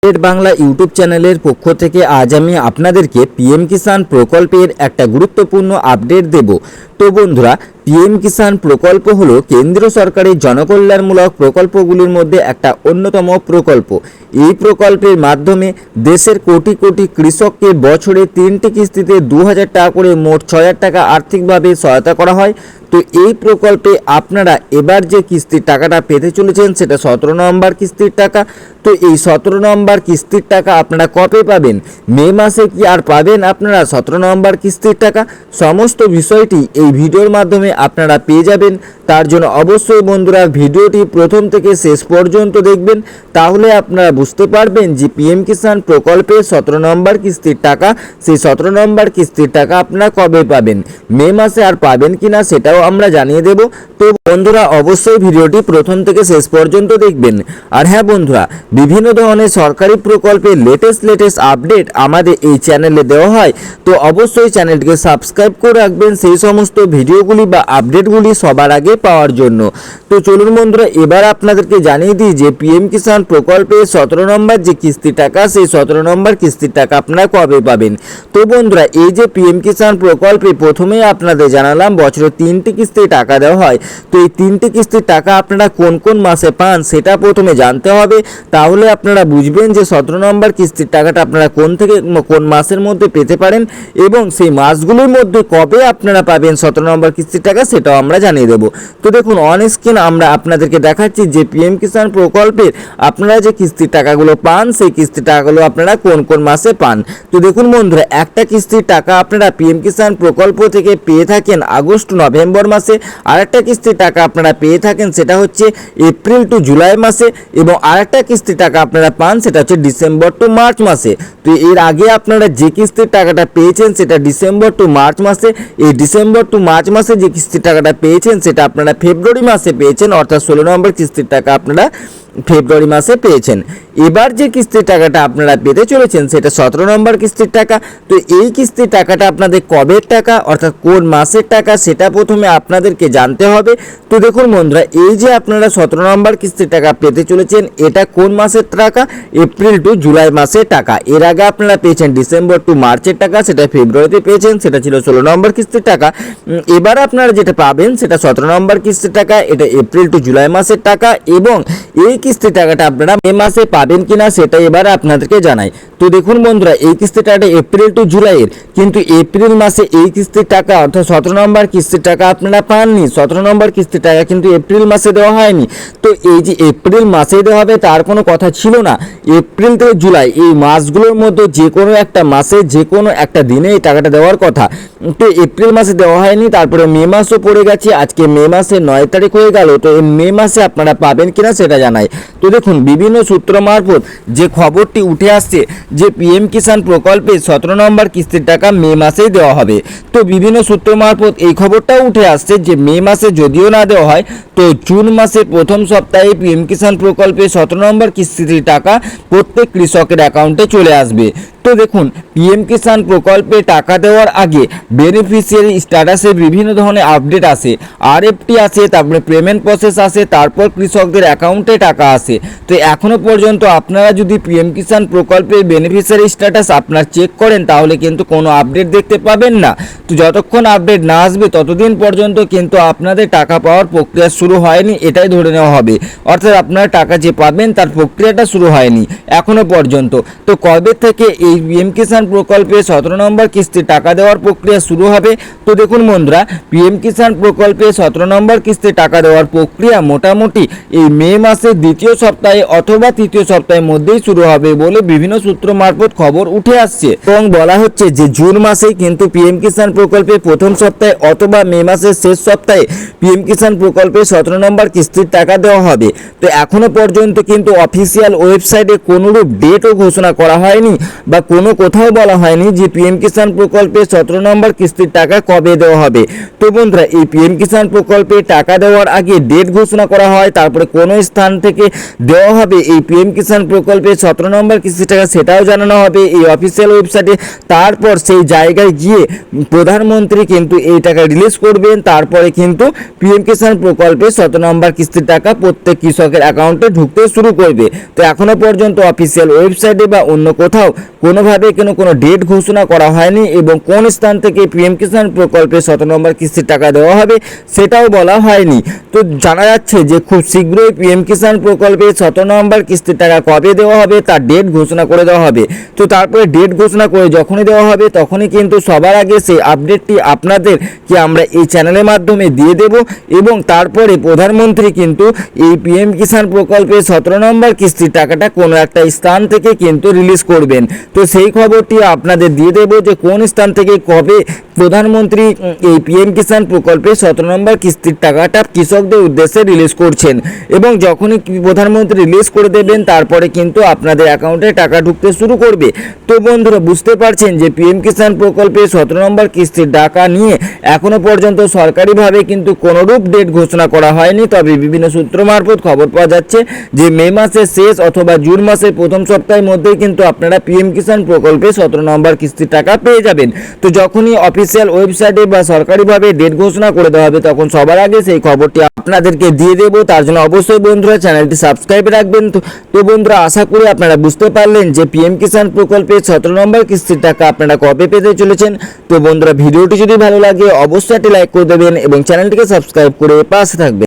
Update Bangla YouTube চ্যানেলের পক্ষ থেকে আজ আমি আপনাদেরকে পিএম কিষাণ প্রকল্পের একটা গুরুত্বপূর্ণ আপডেট দেব। তো বন্ধুরা, পিএম কিষাণ প্রকল্প হলো কেন্দ্র সরকারের জনকল্যাণমূলক প্রকল্পগুলির মধ্যে একটা অন্যতম প্রকল্প। এই প্রকল্পের মাধ্যমে দেশের কোটি কোটি কৃষককে বছরে 3টি কিস্তিতে 2000 টাকা করে মোট 6000 টাকা আর্থিকভাবে সহায়তা করা হয়। তো এই প্রকল্পে আপনারা এবার যে কিস্তির টাকাটা পেতে চলেছেন সেটা 17 নম্বর কিস্তির টাকা। তো এই 17 নম্বর কিস্তির টাকা আপনারা কবে পাবেন, মে মাসে কি আর পাবেন আপনারা 17 নম্বর কিস্তির টাকা, সমস্ত বিষয়টি এই ভিডিওর মাধ্যমে আপনারা পেয়ে যাবেন। তার জন্য অবশ্যই বন্ধুরা ভিডিওটি প্রথম থেকে শেষ পর্যন্ত দেখবেন, তাহলে আপনারা বুঝতে পারবেন যে পিএম কিষাণ প্রকল্পে 17 নম্বর কিস্তির টাকা, সেই 17 নম্বর কিস্তির টাকা আপনারা কবে পাবেন, মে মাসে আর পাবেন কিনা সেটাও আমরা জানিয়ে দেব। তো বন্ধুরা অবশ্যই ভিডিওটি প্রথম থেকে শেষ পর্যন্ত দেখবেন। আর হ্যাঁ বন্ধুরা, বিভিন্ন ধরনের সরকারি প্রকল্পের লেটেস্ট আপডেট আমাদের এই চ্যানেলে দেওয়া হয়, তো অবশ্যই চ্যানেলটিকে সাবস্ক্রাইব করে রাখবেন সেই সমস্ত ভিডিওগুলি বা আপডেটগুলি সবার আগে পাওয়ার জন্য। তো চলুন বন্ধুরা, এবার আপনাদেরকে জানিয়ে দিই যে পিএম কিষাণ প্রকল্পে 17 নম্বর যে কিস্তির টাকা, সেই 17 নম্বর কিস্তির টাকা আপনারা কবে পাবেন। তো বন্ধুরা, এই যে পিএম কিষাণ প্রকল্পে প্রথমেই আপনাদের জানালাম বছরে 3টি কিস্তির টাকা দেওয়া হয়। তো এই 3টি কিস্তির টাকা আপনারা কোন কোন মাসে পান সেটা প্রথমে জানতে হবে, তাহলে আপনারা বুঝবেন যে 17 নম্বর কিস্তির টাকাটা আপনারা কোন মাসের মধ্যে পেতে পারেন এবং সেই মাসগুলোর মধ্যে কবে আপনারা পাবেন 17 নম্বর কিস্তির টাকা সেটাও আমরা জানিয়ে দেবো। তো দেখুন অন স্ক্রিন আমরা আপনাদেরকে দেখাচ্ছি যে পিএম কিষাণ প্রকল্পের আপনারা যে কিস্তির টাকাগুলো পান সেই কিস্তির টাকাগুলো আপনারা কোন কোন মাসে পান। তো দেখুন বন্ধুরা, একটা কিস্তির টাকা আপনারা পিএম কিষাণ প্রকল্প থেকে পেয়ে থাকেন আগস্ট নভেম্বর মাসে, আরেকটা কিস্তির টাকা আপনারা পেয়ে থাকেন সেটা হচ্ছে এপ্রিল টু জুলাই মাসে, এবং আরেকটা কিস্তির টাকা আপনারা পান সেটা হচ্ছে ডিসেম্বর টু মার্চ মাসে। তো এর আগে আপনারা যে কিস্তির টাকাটা পেয়েছেন সেটা ডিসেম্বর টু মার্চ মাসে, এই ডিসেম্বর টু মার্চ মাসে যে কিস্তির টাকাটা পেয়েছেন সেটা আপনারা ফেব্রুয়ারি মাসে পেয়েছেন, অর্থাৎ 16 নম্বর কিস্তির টাকা আপনারা ফেব্রুয়ারি মাসে পেয়েছেন। এবার যে কিস্তির টাকাটা আপনারা পেতে চলেছেন সেটা 17 নম্বর কিস্তির টাকা। তো এই কিস্তির টাকাটা আপনাদের কবের টাকা অর্থাৎ কোন মাসের টাকা সেটা প্রথমে আপনাদেরকে জানতে হবে। তো দেখুন বন্ধুরা, এই যে আপনারা 17 নম্বর কিস্তির টাকা পেতে চলেছেন এটা কোন মাসের টাকা, এপ্রিল টু জুলাই মাসের টাকা। এর আগে আপনারা পেয়েছেন ডিসেম্বর টু মার্চের টাকা, সেটা ফেব্রুয়ারিতে পেয়েছেন, সেটা ছিল 16 নম্বর কিস্তির টাকা। এবার আপনারা যেটা পাবেন সেটা 17 নম্বর কিস্তির টাকা, এটা এপ্রিল টু জুলাই মাসের টাকা, এবং এই কিস্তির টাকাটা আপনারা মে মাসে পাবেন কিনা সেটা এবার আপনাদেরকে জানাই। তো দেখুন বন্ধুরা, এই কিস্তির টাকাটা এপ্রিল টু জুলাইয়ের, কিন্তু এপ্রিল মাসে এই কিস্তির টাকা অর্থাৎ 17 নম্বর কিস্তির টাকা আপনারা পাননি। 17 নম্বর কিস্তির টাকা কিন্তু এপ্রিল মাসে দেওয়া হয়নি। তো এই যে এপ্রিল মাসে দেওয়া হবে তার কোনো কথা ছিল না। এপ্রিল থেকে জুলাই এই মাসগুলোর মধ্যে যে কোনো একটা মাসে যে কোনো একটা দিনে এই টাকাটা দেওয়ার কথা, তো এপ্রিল মাসে দেওয়া হয়নি। তারপরে মে মাসও পড়ে গেছে, আজকে মে মাসের 9 তারিখ হয়ে গেল। তো এই মে মাসে আপনারা পাবেন কিনা সেটা জানাই। তো দেখুন বিভিন্ন সূত্র মারফত যে খবরটি উঠে আসছে যে পিএম কিষাণ প্রকল্পে 17 নম্বর কিস্তির টাকা মে মাসেই দেওয়া হবে। তো বিভিন্ন সূত্র মারফত এই খবরটাও উঠে আসছে যে মে মাসে যদিও না দেওয়া হয় তো জুন মাসের প্রথম সপ্তাহে পিএম কিষাণ প্রকল্পে 17 নম্বর কিস্তির টাকা প্রত্যেক কৃষকের অ্যাকাউন্টে চলে আসবে। তো দেখুন পিএম কিষাণ প্রকল্পে টাকা দেওয়ার আগে বেনিফিশিয়ারি স্ট্যাটাসে বিভিন্ন ধরনের আপডেট আসে, আরএফটি আসে, তারপরে পেমেন্ট প্রসেস আসে, তারপর কৃষকদের অ্যাকাউন্টে টাকা আসে। তো এখনও পর্যন্ত আপনারা যদি পিএম কিষাণ প্রকল্পের বেনিফিশিয়ারি স্ট্যাটাস আপনার চেক করেন তাহলে কিন্তু কোনো আপডেট দেখতে পাবেন না। তো যতক্ষণ আপডেট না আসবে ততদিন পর্যন্ত কিন্তু আপনাদের টাকা পাওয়ার প্রক্রিয়া শুরু হয়নি, এটাই ধরে নেওয়া হবে। অর্থাৎ আপনারা টাকা যে পাবেন তার প্রক্রিয়াটা শুরু হয়নি এখনও পর্যন্ত। তো কবে থেকে এই পিএম কিষাণ প্রকল্পে 17 নম্বর কিস্তির টাকা দেওয়ার প্রক্রিয়া শুরু হবে? তো দেখুন বন্ধুরা, পিএম কিষাণ প্রকল্পে 17 নম্বর কিস্তির টাকা দেওয়ার প্রক্রিয়া মোটামুটি এই মে মাসের দ্বিতীয় সপ্তাহে অথবা তৃতীয় সপ্তাহের মধ্যেই শুরু হবে বলে বিভিন্ন সূত্র মারফত খবর উঠে আসছে, এবং বলা হচ্ছে যে জুন মাসেই কিন্তু পিএম কিষাণ প্রকল্পে প্রথম সপ্তাহে অথবা মে মাসের শেষ সপ্তাহে পিএম কিষাণ প্রকল্পে 17 নম্বর কিস্তির টাকা দেওয়া হবে। তো এখনো পর্যন্ত কিন্তু অফিসিয়াল ওয়েবসাইটে কোনোরূপ ডেটও ঘোষণা করা হয়নি বা কোনো কোথাও বলা হয়নি যে পিএম কিষাণ প্রকল্পে 17 নম্বর কিস্তির টাকা কবে কবে দেওয়া হবে। তো বন্ধুরা, এই পিএম কিষাণ প্রকল্পে টাকা দেওয়ার আগে ডেট ঘোষণা করা হয়, তারপরে কোন স্থান থেকে দেওয়া হবে এই পিএম কিষাণ প্রকল্পে 17 নম্বর কিস্তি টাকা, সেটাও জানানো হবে এই অফিসিয়াল ওয়েবসাইটে। তারপর সেই জায়গায় গিয়ে প্রধানমন্ত্রী কিন্তু এই টাকা রিলিজ করবেন। তারপরে কিন্তু পিএম কিষাণ প্রকল্পে 17 নম্বর কিস্তির টাকা প্রত্যেক কৃষকের অ্যাকাউন্টে ঢুকতে শুরু করবে। তো এখনো পর্যন্ত অফিসিয়াল ওয়েবসাইটে বা অন্য কোথাও কোনোভাবে কোনো ডেট ঘোষণা করা হয়নি, এবং কোন স্থান থেকে পিএম কিষাণ প্রকল্পে 17 নম্বর কিস্তির টাকা দেওয়া হবে সেটাও বলা হয়নি। তো জানা যাচ্ছে যে খুব শীঘ্রই পিএম কিষাণ প্রকল্পে 17 নম্বর কিস্তির টাকা কবে দেওয়া হবে তার ডেট ঘোষণা করে দেওয়া হবে। তো তারপরে ডেট ঘোষণা করে যখনই দেওয়া হবে তখনই কিন্তু সবার আগে সেই আপডেটটি আপনাদেরকে আমরা এই চ্যানেলের মাধ্যমে দিয়ে দেব, এবং তারপরে প্রধানমন্ত্রী কিন্তু এই পিএম কিষাণ প্রকল্পে 17 নম্বর কিস্তির টাকাটা কোনো একটা স্থান থেকে কিন্তু রিলিজ করবেন। তো সেই খবরটি আপনাদের দিয়ে দেব যে কোন স্থান থেকে কবে প্রধানমন্ত্রী এই পিএম কিষাণ প্রকল্পে 17 নম্বর কিস্তির টাকাটা কৃষকদের উদ্দেশ্যে রিলিজ করছেন, এবং যখনই প্রধানমন্ত্রী রিলিজ করে দেবেন তারপরে কিন্তু আপনাদের অ্যাকাউন্টে টাকা ঢুকতে শুরু করবে। তো বন্ধুরা, বুঝতে পারছেন যে পিএম কিষাণ প্রকল্পে 17 নম্বর কিস্তির টাকা নিয়ে এখনো পর্যন্ত সরকারিভাবে কিন্তু কোনোরূপ ডেট ঘোষণা করা হয়নি। তবে বিভিন্ন সূত্র মারফত খবর পাওয়া যাচ্ছে যে মে মাসের শেষ অথবা জুন মাসের প্রথম সপ্তাহের মধ্যেই কিন্তু আপনারা পিএম কিষাণ প্রকল্পে 17 নম্বর কিস্তির টাকা পেয়ে যাবেন। তো যখনই অফিসিয়াল ওয়েবসাইটে বা সরকারিভাবে ডেট ঘোষণা করে দেওয়া হবে তখন সবার আগে সেই খবরটি আপনাদেরকে দিয়ে দেব। তার জন্য অবশ্যই বন্ধুরা চ্যানেলটি সাবস্ক্রাইব রাখবেন। তো বন্ধুরা, আশা করি আপনারা বুঝতে পারলেন যে পিএম কিষাণ প্রকল্পে 17 নম্বর কিস্তির টাকা আপনারা কবে পেতে চলেছেন। তো বন্ধুরা, ভিডিওটি যদি ভালো লাগে অবশ্যই একটি লাইক করে দেবেন এবং চ্যানেলটিকে সাবস্ক্রাইব করে পাশে থাকবেন।